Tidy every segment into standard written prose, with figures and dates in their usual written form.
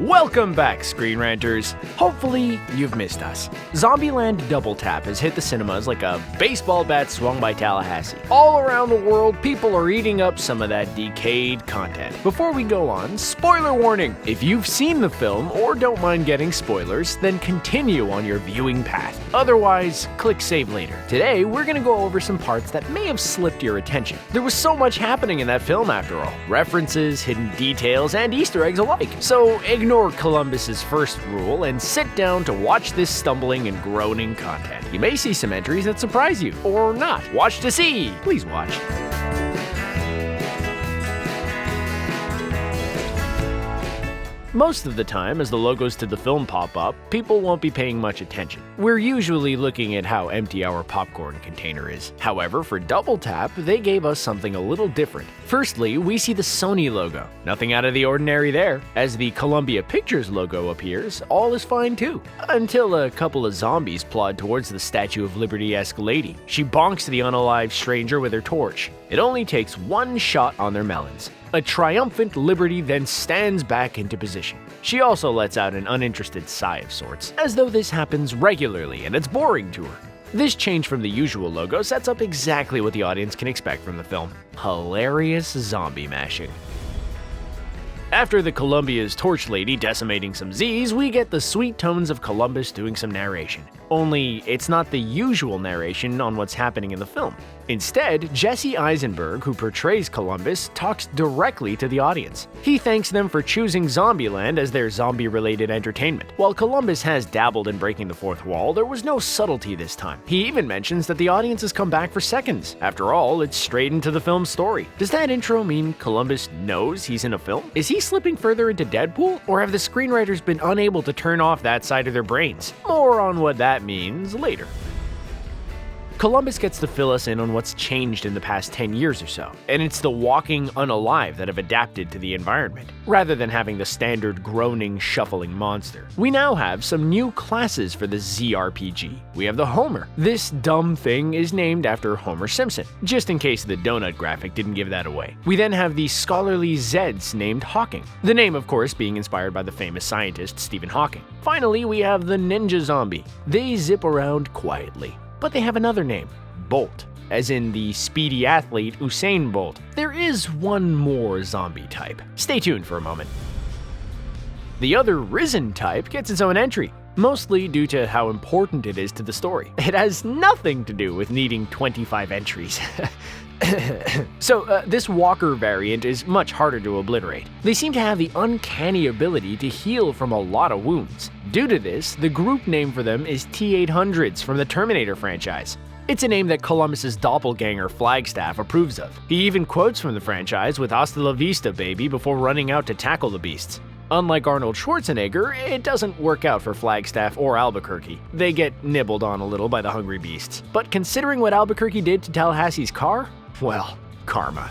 Welcome back, ScreenRanters. Hopefully, you've missed us. Zombieland Double Tap has hit the cinemas like a baseball bat swung by Tallahassee. All around the world, people are eating up some of that decayed content. Before we go on, spoiler warning! If you've seen the film or don't mind getting spoilers, then continue on your viewing path. Otherwise, click save later. Today, we're gonna go over some parts that may have slipped your attention. There was so much happening in that film after all. References, hidden details, and Easter eggs alike. So ignore Columbus's first rule and sit down to watch this stumbling and groaning content. You may see some entries that surprise you, or not. Watch to see! Please watch. Most of the time, as the logos to the film pop up, people won't be paying much attention. We're usually looking at how empty our popcorn container is. However, for Double Tap, they gave us something a little different. Firstly, we see the Sony logo. Nothing out of the ordinary there. As the Columbia Pictures logo appears, all is fine too. Until a couple of zombies plod towards the Statue of Liberty-esque lady. She bonks the unalived stranger with her torch. It only takes one shot on their melons. A triumphant Liberty then stands back into position. She also lets out an uninterested sigh of sorts, as though this happens regularly and it's boring to her. This change from the usual logo sets up exactly what the audience can expect from the film: hilarious zombie mashing. After the Columbia's torch lady decimating some Z's, we get the sweet tones of Columbus doing some narration. Only, it's not the usual narration on what's happening in the film. Instead, Jesse Eisenberg, who portrays Columbus, talks directly to the audience. He thanks them for choosing Zombieland as their zombie-related entertainment. While Columbus has dabbled in breaking the fourth wall, there was no subtlety this time. He even mentions that the audience has come back for seconds. After all, it's straight into the film's story. Does that intro mean Columbus knows he's in a film? Is he slipping further into Deadpool? Or have the screenwriters been unable to turn off that side of their brains? More on what that means later. Columbus gets to fill us in on what's changed in the past 10 years or so, and it's the walking unalive that have adapted to the environment, rather than having the standard groaning, shuffling monster. We now have some new classes for the ZRPG. We have the Homer. This dumb thing is named after Homer Simpson, just in case the donut graphic didn't give that away. We then have the scholarly Zeds named Hawking, the name of course being inspired by the famous scientist Stephen Hawking. Finally, we have the Ninja Zombie. They zip around quietly. But they have another name, Bolt, as in the speedy athlete Usain Bolt. There is one more zombie type. Stay tuned for a moment. The other Risen type gets its own entry, mostly due to how important it is to the story. It has nothing to do with needing 25 entries. So, this Walker variant is much harder to obliterate. They seem to have the uncanny ability to heal from a lot of wounds. Due to this, the group name for them is T-800s from the Terminator franchise. It's a name that Columbus's doppelganger Flagstaff approves of. He even quotes from the franchise with "Hasta la vista, baby," before running out to tackle the beasts. Unlike Arnold Schwarzenegger, it doesn't work out for Flagstaff or Albuquerque. They get nibbled on a little by the hungry beasts. But considering what Albuquerque did to Tallahassee's car, well, karma.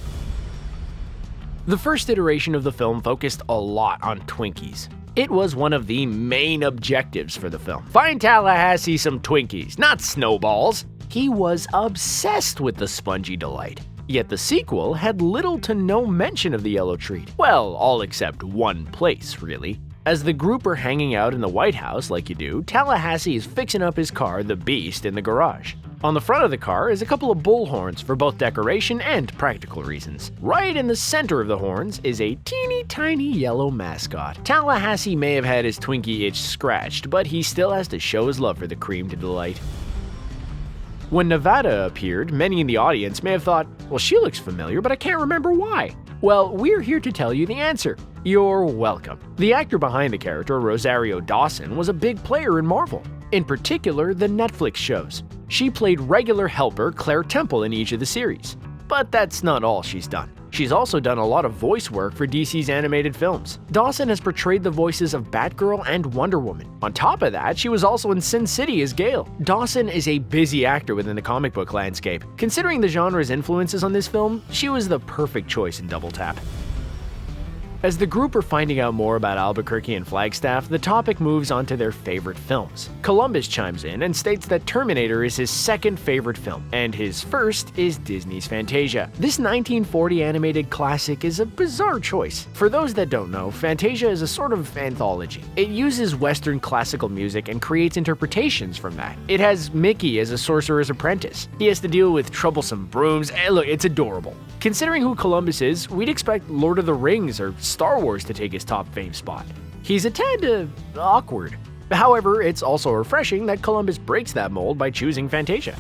The first iteration of the film focused a lot on Twinkies. It was one of the main objectives for the film. Find Tallahassee some Twinkies, not snowballs. He was obsessed with the spongy delight. Yet the sequel had little to no mention of the yellow treat. Well, all except one place, really. As the group are hanging out in the White House like you do, Tallahassee is fixing up his car, the Beast, in the garage. On the front of the car is a couple of bull horns for both decoration and practical reasons. Right in the center of the horns is a teeny tiny yellow mascot. Tallahassee may have had his Twinkie itch scratched, but he still has to show his love for the cream to delight. When Nevada appeared, many in the audience may have thought, well, she looks familiar, but I can't remember why. Well, we're here to tell you the answer. You're welcome. The actor behind the character, Rosario Dawson, was a big player in Marvel, in particular the Netflix shows. She played regular helper Claire Temple in each of the series. But that's not all she's done. She's also done a lot of voice work for DC's animated films. Dawson has portrayed the voices of Batgirl and Wonder Woman. On top of that, she was also in Sin City as Gale. Dawson is a busy actor within the comic book landscape. Considering the genre's influences on this film, she was the perfect choice in Double Tap. As the group are finding out more about Albuquerque and Flagstaff, the topic moves on to their favorite films. Columbus chimes in and states that Terminator is his second favorite film, and his first is Disney's Fantasia. This 1940 animated classic is a bizarre choice. For those that don't know, Fantasia is a sort of anthology. It uses Western classical music and creates interpretations from that. It has Mickey as a sorcerer's apprentice. He has to deal with troublesome brooms, and look, it's adorable. Considering who Columbus is, we'd expect Lord of the Rings or Star Wars to take his top fame spot. He's a tad awkward. However, it's also refreshing that Columbus breaks that mold by choosing Fantasia.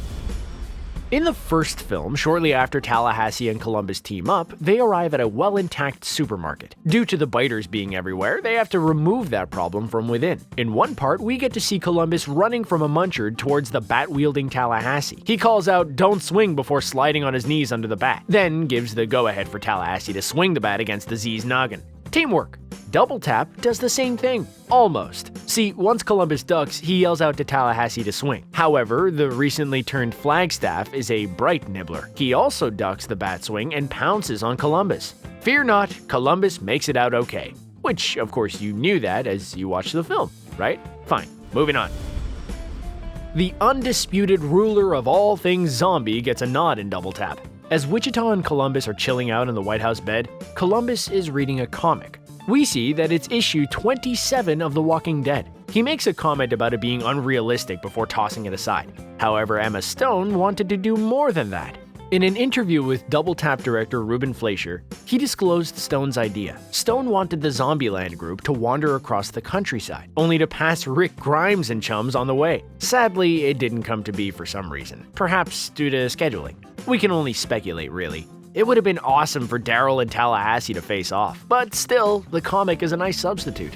In the first film, shortly after Tallahassee and Columbus team up, they arrive at a well-intact supermarket. Due to the biters being everywhere, they have to remove that problem from within. In one part, we get to see Columbus running from a munchard towards the bat-wielding Tallahassee. He calls out, "Don't swing," before sliding on his knees under the bat, then gives the go-ahead for Tallahassee to swing the bat against the Z's noggin. Teamwork. Double Tap does the same thing. Almost. See, once Columbus ducks, he yells out to Tallahassee to swing. However, the recently turned Flagstaff is a bright nibbler. He also ducks the bat swing and pounces on Columbus. Fear not, Columbus makes it out okay. Which, of course, you knew that as you watched the film, right? Fine, moving on. The undisputed ruler of all things zombie gets a nod in Double Tap. As Wichita and Columbus are chilling out in the White House bed, Columbus is reading a comic. We see that it's issue 27 of The Walking Dead. He makes a comment about it being unrealistic before tossing it aside. However, Emma Stone wanted to do more than that. In an interview with Double Tap director Ruben Fleischer, he disclosed Stone's idea. Stone wanted the Zombieland group to wander across the countryside, only to pass Rick Grimes and chums on the way. Sadly, it didn't come to be for some reason, perhaps due to scheduling. We can only speculate, really. It would have been awesome for Daryl and Tallahassee to face off, but still, the comic is a nice substitute.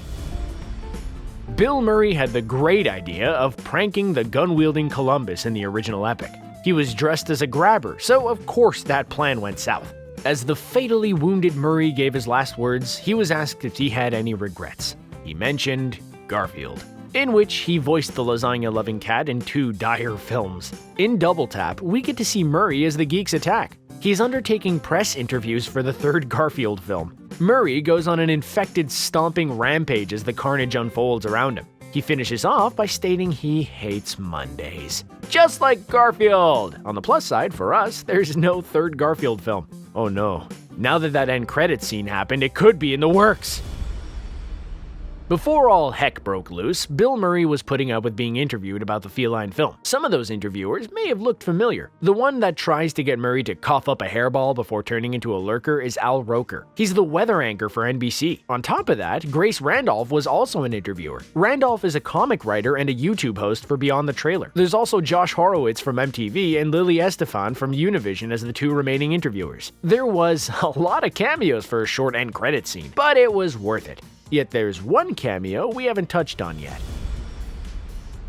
Bill Murray had the great idea of pranking the gun-wielding Columbus in the original epic. He was dressed as a grabber, so of course that plan went south. As the fatally wounded Murray gave his last words, he was asked if he had any regrets. He mentioned Garfield, in which he voiced the lasagna-loving cat in 2 dire films. In Double Tap, we get to see Murray as the geeks attack. He's undertaking press interviews for the 3rd Garfield film. Murray goes on an infected stomping rampage as the carnage unfolds around him. He finishes off by stating he hates Mondays. Just like Garfield! On the plus side, for us, there's no 3rd Garfield film. Oh no. Now that end credits scene happened, it could be in the works! Before all heck broke loose, Bill Murray was putting up with being interviewed about the feline film. Some of those interviewers may have looked familiar. The one that tries to get Murray to cough up a hairball before turning into a lurker is Al Roker. He's the weather anchor for NBC. On top of that, Grace Randolph was also an interviewer. Randolph is a comic writer and a YouTube host for Beyond the Trailer. There's also Josh Horowitz from MTV and Lily Estefan from Univision as the 2 remaining interviewers. There was a lot of cameos for a short end credit scene, but it was worth it. Yet there's one cameo we haven't touched on yet.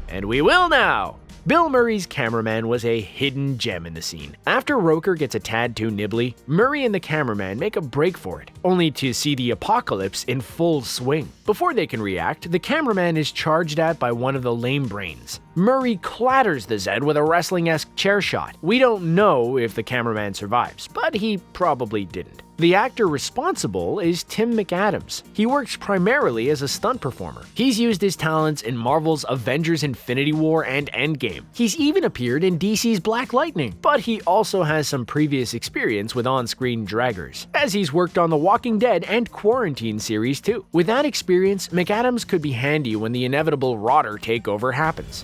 And we will now! Bill Murray's cameraman was a hidden gem in the scene. After Roker gets a tad too nibbly, Murray and the cameraman make a break for it, only to see the apocalypse in full swing. Before they can react, the cameraman is charged at by one of the lame brains. Murray clatters the Zed with a wrestling-esque chair shot. We don't know if the cameraman survives, but he probably didn't. The actor responsible is Tim McAdams. He works primarily as a stunt performer. He's used his talents in Marvel's Avengers Infinity War and Endgame. He's even appeared in DC's Black Lightning, but he also has some previous experience with on-screen draggers, as he's worked on The Walking Dead and Quarantine series too. With that experience, McAdams could be handy when the inevitable Rotter takeover happens.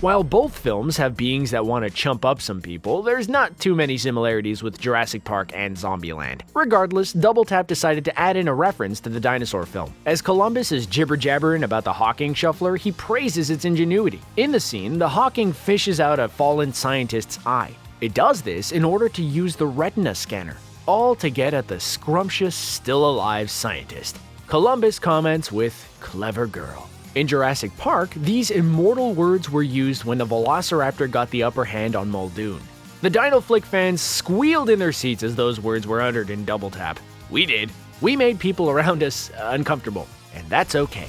While both films have beings that want to chump up some people, there's not too many similarities with Jurassic Park and Zombieland. Regardless, Double Tap decided to add in a reference to the dinosaur film. As Columbus is jibber-jabbering about the Hawking shuffler, he praises its ingenuity. In the scene, the Hawking fishes out a fallen scientist's eye. It does this in order to use the retina scanner, all to get at the scrumptious, still-alive scientist. Columbus comments with, "Clever girl." In Jurassic Park, these immortal words were used when the Velociraptor got the upper hand on Muldoon. The Dino Flick fans squealed in their seats as those words were uttered in Double Tap. We did. We made people around us uncomfortable, and that's okay.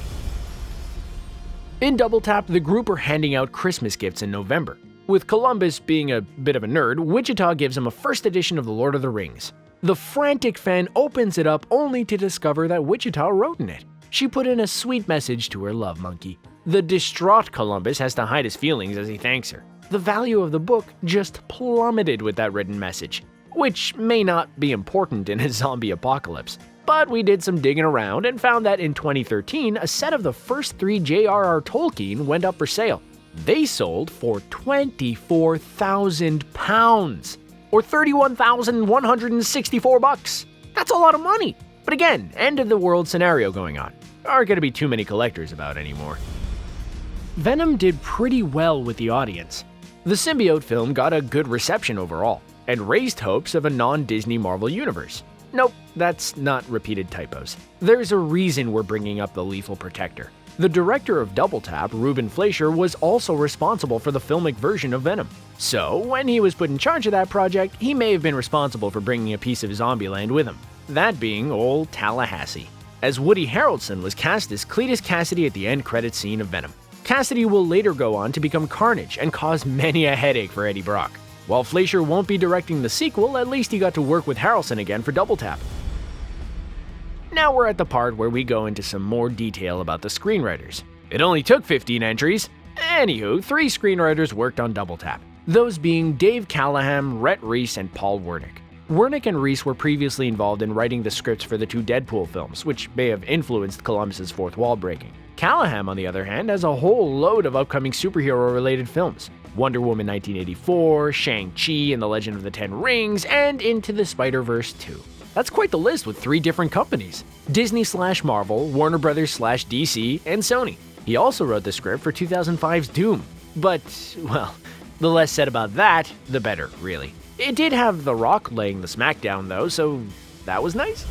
In Double Tap, the group are handing out Christmas gifts in November. With Columbus being a bit of a nerd, Wichita gives him a first edition of The Lord of the Rings. The frantic fan opens it up only to discover that Wichita wrote in it. She put in a sweet message to her love monkey. The distraught Columbus has to hide his feelings as he thanks her. The value of the book just plummeted with that written message, which may not be important in a zombie apocalypse. But we did some digging around and found that in 2013, a set of the first 3 J.R.R. Tolkien went up for sale. They sold for £24,000, or $31,164. That's a lot of money. But again, end of the world scenario going on. Aren't going to be too many collectors about anymore. Venom did pretty well with the audience. The symbiote film got a good reception overall, and raised hopes of a non-Disney Marvel universe. Nope, that's not repeated typos. There's a reason we're bringing up the Lethal Protector. The director of Double Tap, Ruben Fleischer, was also responsible for the filmic version of Venom. So, when he was put in charge of that project, he may have been responsible for bringing a piece of Zombieland with him. That being old Tallahassee, as Woody Harrelson was cast as Cletus Cassidy at the end credits scene of Venom. Cassidy will later go on to become Carnage and cause many a headache for Eddie Brock. While Fleischer won't be directing the sequel, at least he got to work with Harrelson again for Double Tap. Now we're at the part where we go into some more detail about the screenwriters. It only took 15 entries. Anywho, 3 screenwriters worked on Double Tap, those being Dave Callahan, Rhett Reese, and Paul Wernick. Wernick and Reese were previously involved in writing the scripts for the 2 Deadpool films, which may have influenced Columbus's fourth wall breaking. Callahan, on the other hand, has a whole load of upcoming superhero-related films. Wonder Woman 1984, Shang-Chi and the Legend of the Ten Rings, and Into the Spider-Verse 2. That's quite the list with 3 different companies: Disney/Marvel, Warner Brothers/DC, and Sony. He also wrote the script for 2005's Doom. But, well, the less said about that, the better, really. It did have The Rock laying the smackdown though, so that was nice.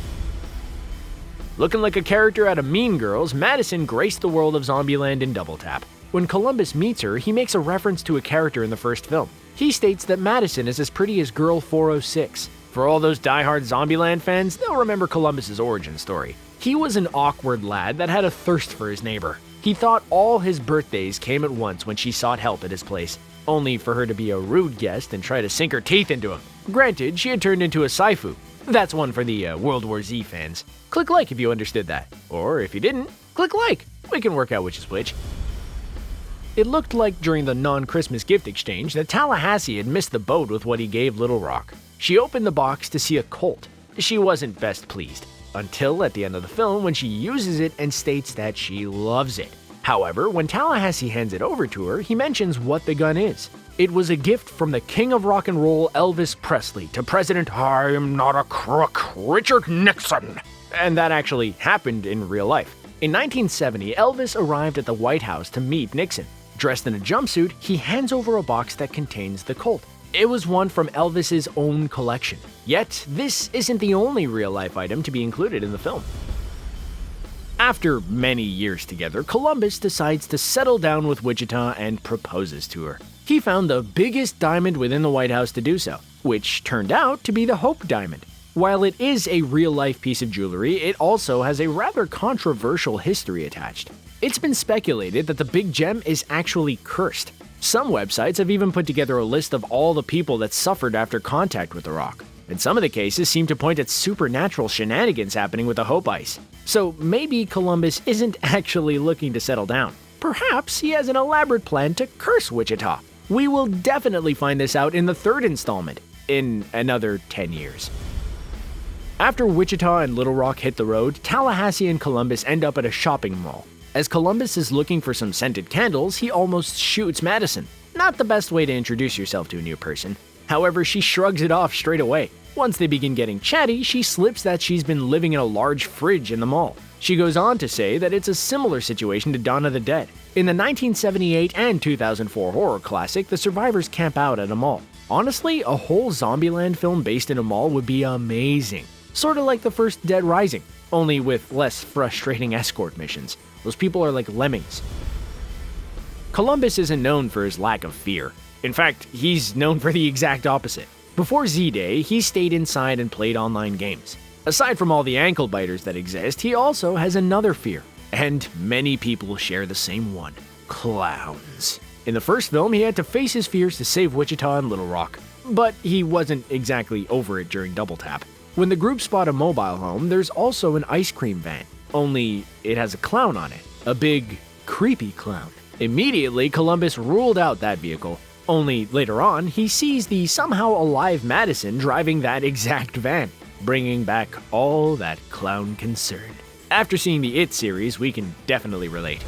Looking like a character out of Mean Girls, Madison graced the world of Zombieland in Double Tap. When Columbus meets her, he makes a reference to a character in the first film. He states that Madison is as pretty as Girl 406. For all those die-hard Zombieland fans, they'll remember Columbus's origin story. He was an awkward lad that had a thirst for his neighbor. He thought all his birthdays came at once when she sought help at his place, only for her to be a rude guest and try to sink her teeth into him. Granted, she had turned into a saifu. That's one for the World War Z fans. Click like if you understood that. Or if you didn't, click like. We can work out which is which. It looked like during the non-Christmas gift exchange that Tallahassee had missed the boat with what he gave Little Rock. She opened the box to see a Colt. She wasn't best pleased, until at the end of the film when she uses it and states that she loves it. However, when Tallahassee hands it over to her, he mentions what the gun is. It was a gift from the king of rock and roll, Elvis Presley, to President "I am not a crook, Richard Nixon." And that actually happened in real life. In 1970, Elvis arrived at the White House to meet Nixon. Dressed in a jumpsuit, he hands over a box that contains the Colt. It was one from Elvis's own collection. Yet, this isn't the only real-life item to be included in the film. After many years together, Columbus decides to settle down with Wichita and proposes to her. He found the biggest diamond within the White House to do so, which turned out to be the Hope Diamond. While it is a real-life piece of jewelry, it also has a rather controversial history attached. It's been speculated that the big gem is actually cursed. Some websites have even put together a list of all the people that suffered after contact with the rock, and some of the cases seem to point at supernatural shenanigans happening with the Hope Ice. So maybe Columbus isn't actually looking to settle down. Perhaps he has an elaborate plan to curse Wichita. We will definitely find this out in the 3rd installment, in another 10 years. After Wichita and Little Rock hit the road, Tallahassee and Columbus end up at a shopping mall. As Columbus is looking for some scented candles, he almost shoots Madison. Not the best way to introduce yourself to a new person. However, she shrugs it off straight away. Once they begin getting chatty, she slips that she's been living in a large fridge in the mall. She goes on to say that it's a similar situation to Dawn of the Dead. In the 1978 and 2004 horror classic, the survivors camp out at a mall. Honestly, a whole Zombieland film based in a mall would be amazing. Sorta like the first Dead Rising, only with less frustrating escort missions. Those people are like lemmings. Columbus isn't known for his lack of fear. In fact, he's known for the exact opposite. Before Z-Day, he stayed inside and played online games. Aside from all the ankle biters that exist, he also has another fear. And many people share the same one: clowns. In the first film, he had to face his fears to save Wichita and Little Rock. But he wasn't exactly over it during Double Tap. When the group spot a mobile home, there's also an ice cream van, only it has a clown on it. A big, creepy clown. Immediately, Columbus ruled out that vehicle. Only later on, he sees the somehow alive Madison driving that exact van, bringing back all that clown concern. After seeing the It series, we can definitely relate.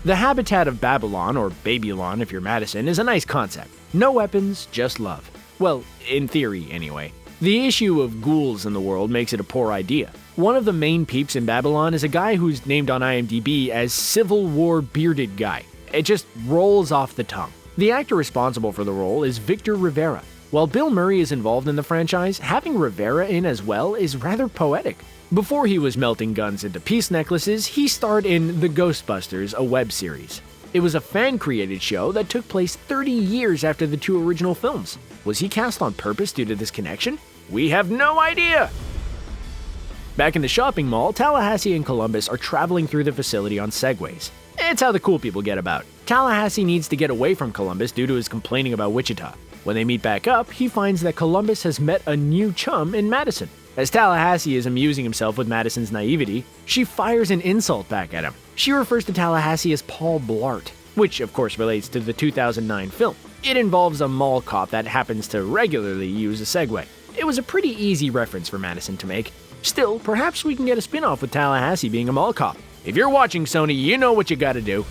The habitat of Babylon, or Babylon if you're Madison, is a nice concept. No weapons, just love. Well, in theory, anyway. The issue of ghouls in the world makes it a poor idea. One of the main peeps in Babylon is a guy who's named on IMDb as Civil War Bearded Guy. It just rolls off the tongue. The actor responsible for the role is Victor Rivera. While Bill Murray is involved in the franchise, having Rivera in as well is rather poetic. Before he was melting guns into peace necklaces, he starred in The Ghostbusters, a web series. It was a fan-created show that took place 30 years after the two original films. Was he cast on purpose due to this connection? We have no idea! Back in the shopping mall, Tallahassee and Columbus are traveling through the facility on Segways. It's how the cool people get about. Tallahassee needs to get away from Columbus due to his complaining about Wichita. When they meet back up, he finds that Columbus has met a new chum in Madison. As Tallahassee is amusing himself with Madison's naivety, she fires an insult back at him. She refers to Tallahassee as Paul Blart, which of course relates to the 2009 film. It involves a mall cop that happens to regularly use a Segway. It was a pretty easy reference for Madison to make. Still, perhaps we can get a spin-off with Tallahassee being a mall cop. If you're watching, Sony, you know what you gotta do.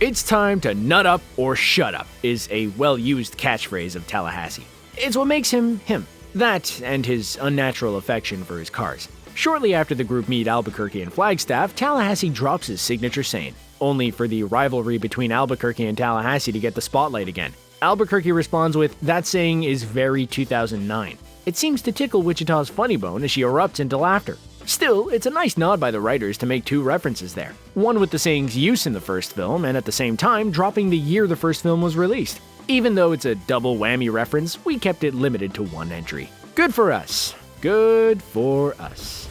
It's time to nut up or shut up is a well-used catchphrase of Tallahassee. It's what makes him him. That and his unnatural affection for his cars. Shortly after the group meet Albuquerque and Flagstaff, Tallahassee drops his signature saying, only for the rivalry between Albuquerque and Tallahassee to get the spotlight again. Albuquerque responds with, "That saying is very 2009. It seems to tickle Wichita's funny bone as she erupts into laughter. Still, it's a nice nod by the writers to make two references there. One with the saying's use in the first film, and at the same time dropping the year the first film was released. Even though it's a double whammy reference, we kept it limited to one entry. Good for us. Good for us.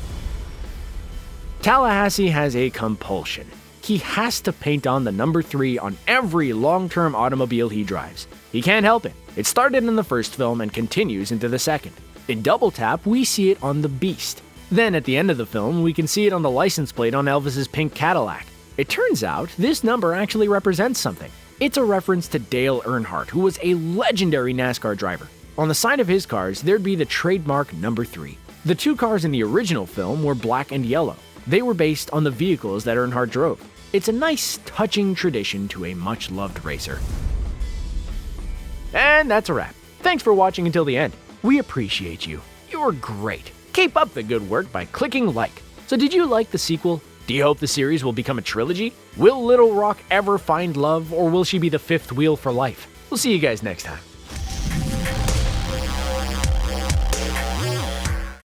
Tallahassee has a compulsion. He has to paint on the number 3 on every long-term automobile he drives. He can't help it. It started in the first film and continues into the second. In Double Tap, we see it on the Beast. Then at the end of the film, we can see it on the license plate on Elvis's pink Cadillac. It turns out this number actually represents something. It's a reference to Dale Earnhardt, who was a legendary NASCAR driver. On the side of his cars, there'd be the trademark number 3. The two cars in the original film were black and yellow. They were based on the vehicles that Earnhardt drove. It's a nice, touching tradition to a much-loved racer. And that's a wrap. Thanks for watching until the end. We appreciate you. You're great. Keep up the good work by clicking like. So did you like the sequel? Do you hope the series will become a trilogy? Will Little Rock ever find love, or will she be the fifth wheel for life? We'll see you guys next time.